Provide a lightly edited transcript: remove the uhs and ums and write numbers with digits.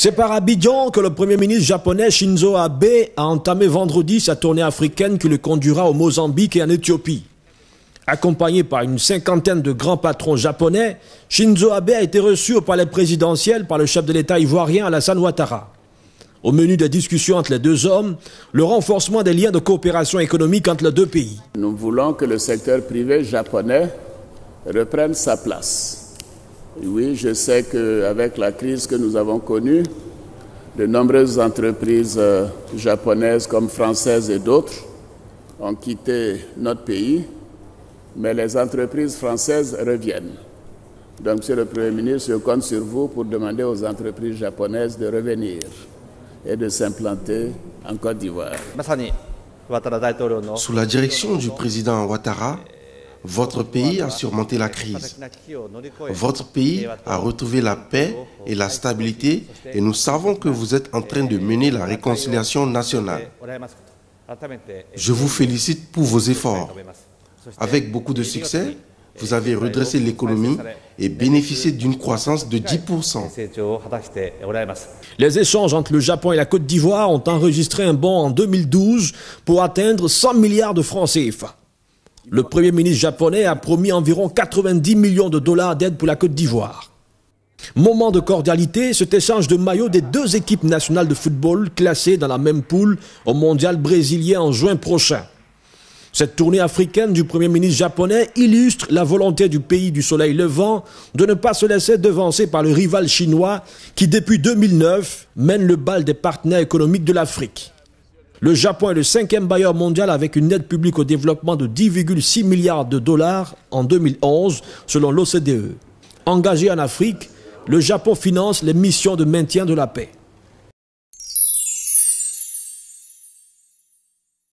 C'est par Abidjan que le Premier ministre japonais Shinzo Abe a entamé vendredi sa tournée africaine qui le conduira au Mozambique et en Éthiopie. Accompagné par une cinquantaine de grands patrons japonais, Shinzo Abe a été reçu au palais présidentiel par le chef de l'État ivoirien Alassane Ouattara. Au menu des discussions entre les deux hommes, le renforcement des liens de coopération économique entre les deux pays. Nous voulons que le secteur privé japonais reprenne sa place. Oui, je sais qu'avec la crise que nous avons connue, de nombreuses entreprises japonaises comme françaises et d'autres ont quitté notre pays, mais les entreprises françaises reviennent. Donc, Monsieur le Premier ministre, je compte sur vous pour demander aux entreprises japonaises de revenir et de s'implanter en Côte d'Ivoire. Sous la direction du président Ouattara, votre pays a surmonté la crise. Votre pays a retrouvé la paix et la stabilité et nous savons que vous êtes en train de mener la réconciliation nationale. Je vous félicite pour vos efforts. Avec beaucoup de succès, vous avez redressé l'économie et bénéficié d'une croissance de 10%. Les échanges entre le Japon et la Côte d'Ivoire ont enregistré un bond en 2012 pour atteindre 100 milliards de francs CFA. Le Premier ministre japonais a promis environ 90 millions de dollars d'aide pour la Côte d'Ivoire. Moment de cordialité, cet échange de maillots des deux équipes nationales de football classées dans la même poule au mondial brésilien en juin prochain. Cette tournée africaine du Premier ministre japonais illustre la volonté du pays du soleil levant de ne pas se laisser devancer par le rival chinois qui, depuis 2009, mène le bal des partenaires économiques de l'Afrique. Le Japon est le 5e bailleur mondial avec une aide publique au développement de 10,6 milliards de dollars en 2011, selon l'OCDE. Engagé en Afrique, le Japon finance les missions de maintien de la paix.